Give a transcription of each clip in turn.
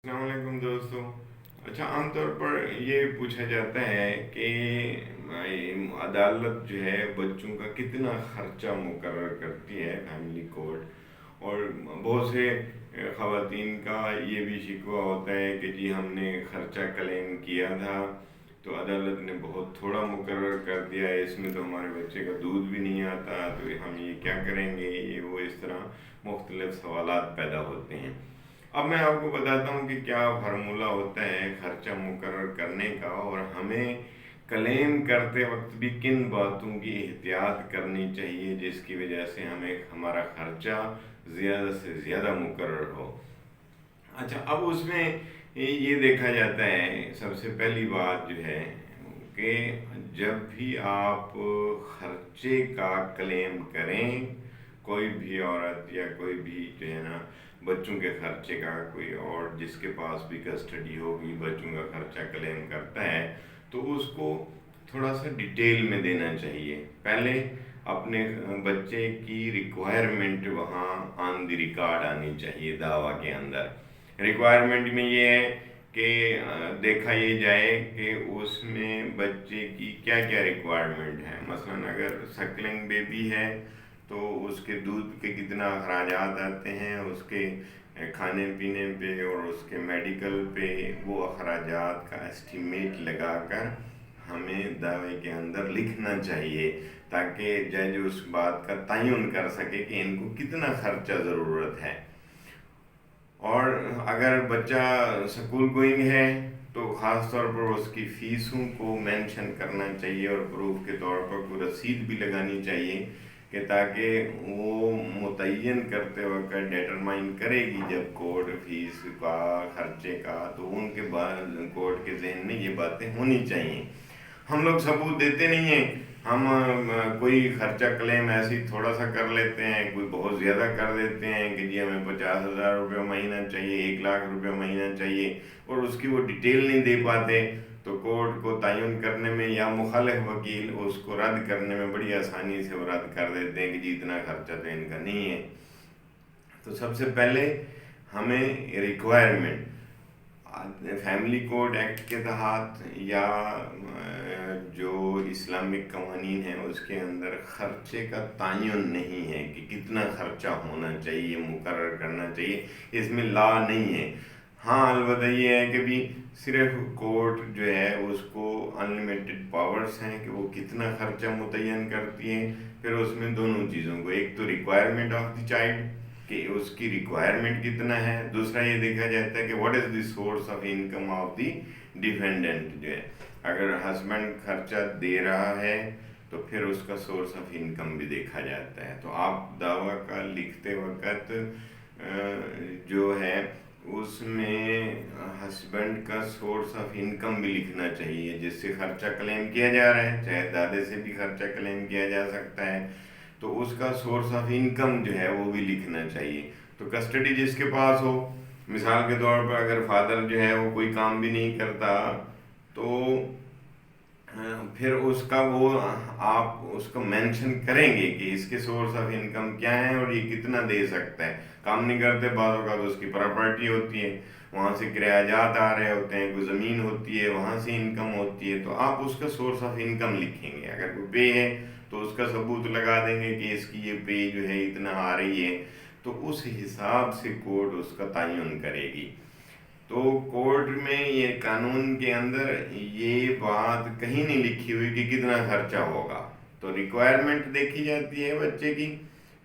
السلام علیکم دوستوں. اچھا، عام طور پر یہ پوچھا جاتا ہے کہ عدالت جو ہے بچوں کا کتنا خرچہ مقرر کرتی ہے فیملی کورٹ. اور بہت سے خواتین کا یہ بھی شکوہ ہوتا ہے کہ جی ہم نے خرچہ کلیم کیا تھا تو عدالت نے بہت تھوڑا مقرر کر دیا ہے، اس میں تو ہمارے بچے کا دودھ بھی نہیں آتا، تو ہم یہ کیا کریں گے، یہ وہ اس طرح مختلف سوالات پیدا ہوتے ہیں. اب میں آپ کو بتاتا ہوں کہ کیا فارمولہ ہوتا ہے خرچہ مقرر کرنے کا، اور ہمیں کلیم کرتے وقت بھی کن باتوں کی احتیاط کرنی چاہیے جس کی وجہ سے ہمیں ہمارا خرچہ زیادہ سے زیادہ مقرر ہو. اچھا، اب اس میں یہ دیکھا جاتا ہے، سب سے پہلی بات جو ہے کہ جب بھی آپ خرچے کا کلیم کریں، کوئی بھی عورت یا کوئی بھی جو ہے نا بچوں کے خرچے کا، کوئی اور جس کے پاس بھی کسٹڈی ہوگی بچوں کا خرچہ کلیم کرتا ہے، تو اس کو تھوڑا سا ڈیٹیل میں دینا چاہیے. پہلے اپنے بچے کی ریکوائرمنٹ وہاں آن دی ریکارڈ آنی چاہیے. دعویٰ کے اندر ریکوائرمنٹ میں یہ ہے کہ دیکھا یہ جائے کہ اس میں بچے کی کیا کیا ریکوائرمنٹ ہے. مثلا اگر سکلنگ بیبی ہے تو اس کے دودھ کے کتنا اخراجات آتے ہیں، اس کے کھانے پینے پہ اور اس کے میڈیکل پہ، وہ اخراجات کا اسٹیمیٹ لگا کر ہمیں دعوے کے اندر لکھنا چاہیے، تاکہ جج اس بات کا تعین کر سکے کہ ان کو کتنا خرچہ ضرورت ہے. اور اگر بچہ سکول گوئنگ ہے تو خاص طور پر اس کی فیسوں کو مینشن کرنا چاہیے، اور پروف کے طور پر کوئی رسید بھی لگانی چاہیے کہ تاکہ وہ متعین کرتے وقت ڈیٹرمائن کرے گی جب کورٹ فیس کا خرچے کا، تو ان کے بعد کورٹ کے ذہن میں یہ باتیں ہونی چاہیے. ہم لوگ ثبوت دیتے نہیں ہیں، ہم کوئی خرچہ کلیم ایسے ہی تھوڑا سا کر لیتے ہیں، کوئی بہت زیادہ کر دیتے ہیں کہ جی ہمیں 50,000 روپیہ مہینہ چاہیے، 1,00,000 روپیہ مہینہ چاہیے، اور اس کی وہ ڈیٹیل نہیں دے پاتے. تو کورٹ کو تعین کرنے میں یا مخالف وکیل اس کو رد کرنے میں بڑی آسانی سے وہ رد کر دیتے ہیں کہ جی اتنا خرچہ تو ان کا نہیں ہے. تو سب سے پہلے ہمیں ریکوائرمنٹ فیملی کوڈ ایکٹ کے تحت یا جو اسلامک قوانین ہیں اس کے اندر خرچے کا تعین نہیں ہے کہ کتنا خرچہ ہونا چاہیے، مقرر کرنا چاہیے، اس میں لا نہیں ہے. ہاں البتہ یہ ہے کہ بھی صرف کورٹ جو ہے اس کو انلمیٹڈ پاورز ہیں کہ وہ کتنا خرچہ متعین کرتی ہے. پھر اس میں دونوں چیزوں کو، ایک تو ریکوائرمنٹ آف دی چائلڈ کہ اس کی ریکوائرمنٹ کتنا ہے، دوسرا یہ دیکھا جاتا ہے کہ what is the source of income of the defendant. جو ہے اگر ہسبینڈ خرچہ دے رہا ہے تو پھر اس کا سورس آف انکم بھی دیکھا جاتا ہے. تو آپ دعویٰ کا لکھتے وقت جو ہے اس میں ہسبینڈ کا سورس آف انکم بھی لکھنا چاہیے جس سے خرچہ کلیم کیا جا رہا ہے. چاہے دادے سے بھی خرچہ کلیم کیا جا سکتا ہے، تو اس کا سورس آف انکم جو ہے وہ بھی لکھنا چاہیے. تو کسٹڈی جس کے پاس ہو، مثال کے طور پر اگر فادر جو ہے وہ کوئی کام بھی نہیں کرتا، تو پھر اس کا وہ آپ اس کو مینشن کریں گے کہ اس کے سورس آف انکم کیا ہیں اور یہ کتنا دے سکتا ہے. کام نہیں کرتے، بعض اوقات اس کی پراپرٹی ہوتی ہے، وہاں سے کرایہ جات آ رہے ہوتے ہیں، کوئی زمین ہوتی ہے وہاں سے انکم ہوتی ہے، تو آپ اس کا سورس آف انکم لکھیں گے. اگر کوئی پے ہے تو اس کا ثبوت لگا دیں گے کہ اس کی یہ پے جو ہے اتنا آ رہی ہے، تو اس حساب سے کورٹ اس کا تعین کرے گی. تو کورٹ میں یہ قانون کے اندر یہ بات کہیں نہیں لکھی ہوئی کہ کتنا خرچہ ہوگا. تو ریکوائرمنٹ دیکھی جاتی ہے بچے کی،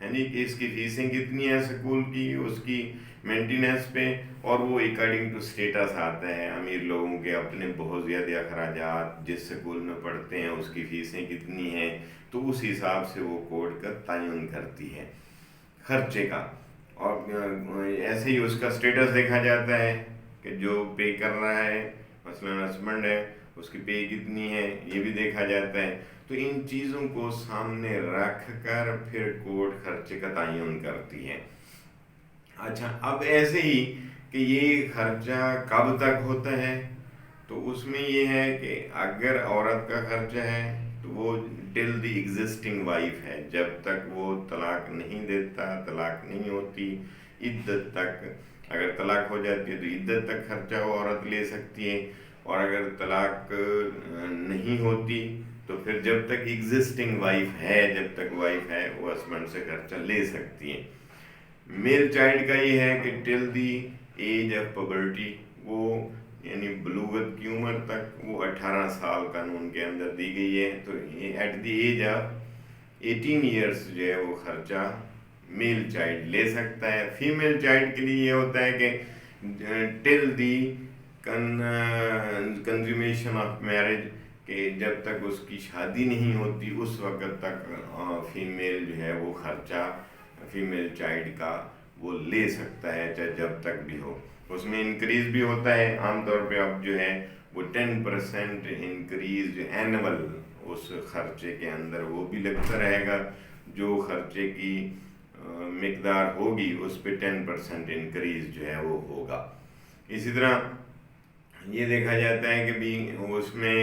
یعنی کہ اس کی فیسیں کتنی ہیں سکول کی، اس کی مینٹیننس پہ، اور وہ اکارڈنگ ٹو اسٹیٹس آتا ہے. امیر لوگوں کے اپنے بہت زیادہ اخراجات، جس سکول میں پڑھتے ہیں اس کی فیسیں کتنی ہیں، تو اس حساب سے وہ کورٹ کا تعین کرتی ہے خرچے کا. اور ایسے ہی اس کا اسٹیٹس دیکھا جاتا ہے کہ جو پے کر رہا ہے، مثلا ہسبینڈ ہے، اس کی پے کتنی ہے، یہ بھی دیکھا جاتا ہے. تو ان چیزوں کو سامنے رکھ کر پھر کورٹ خرچے کا تعین کرتی ہے. اچھا، اب ایسے ہی کہ یہ خرچہ کب تک ہوتا ہے، تو اس میں یہ ہے کہ اگر عورت کا خرچہ ہے تو وہ ٹل دی ایگزسٹنگ وائف ہے، جب تک وہ طلاق نہیں دیتا، طلاق نہیں ہوتی، عدت تک اگر طلاق ہو جاتی ہے تو عدت تک خرچہ وہ عورت لے سکتی ہے، اور اگر طلاق نہیں ہوتی تو پھر جب تک ایگزسٹنگ وائف ہے، جب تک وائف ہے وہ ہسبینڈ سے خرچہ لے سکتی ہے۔ میل چائلڈ کا یہ ہے کہ ٹل دی ایج آف پبرٹی، وہ یعنی بلوغت کی عمر تک وہ 18 سال قانون کے اندر دی گئی ہے، تو at the age of 18 years جو ہے وہ خرچہ میل چائلڈ لے سکتا ہے۔ فیمیل چائلڈ کے لیے یہ ہوتا ہے کہ ٹل دی کنزیومیشن آف میرج، کہ جب تک اس کی شادی نہیں ہوتی اس وقت تک فیمیل جو ہے وہ خرچہ فیمیل چائلڈ کا وہ لے سکتا ہے، چاہے جب تک بھی ہو۔ اس میں انکریز بھی ہوتا ہے، عام طور پہ اب جو ہے وہ 10% انکریز اینول اس خرچے کے اندر وہ بھی لگتا رہے گا، جو خرچے کی مقدار ہوگی اس پہ 10% انکریز جو ہے وہ ہوگا۔ اسی طرح یہ دیکھا جاتا ہے کہ بھی اس میں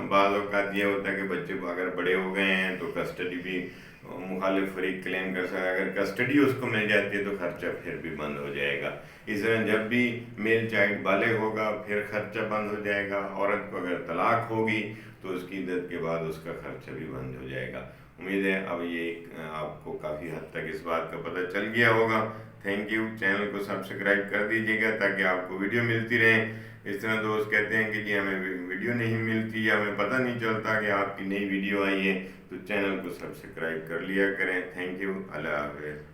بعض اوقات یہ ہوتا ہے کہ بچے اگر بڑے ہو گئے ہیں تو کسٹڈی بھی مخالف فریق کلیم کر سکتا ہے، اگر کسٹڈی اس کو مل جاتی ہے تو خرچہ پھر بھی بند ہو جائے گا۔ اس طرح جب بھی میل چائلڈ بالغ ہوگا پھر خرچہ بند ہو جائے گا، عورت کو اگر طلاق ہوگی تو اس کی عدت کے بعد اس کا خرچہ بھی بند ہو جائے گا۔ امید ہے اب یہ آپ کو کافی حد تک اس بات کا پتہ چل گیا ہوگا۔ تھینک یو، چینل کو سبسکرائب کر دیجیے گا تاکہ آپ کو ویڈیو ملتی رہے۔ اس طرح دوست کہتے ہیں کہ جی ہمیں ویڈیو نہیں ملتی یا ہمیں پتہ نہیں چلتا کہ آپ کی نئی ویڈیو آئی ہے، تو چینل کو سبسکرائب کر لیا کریں۔ تھینک یو، اللہ حافظ۔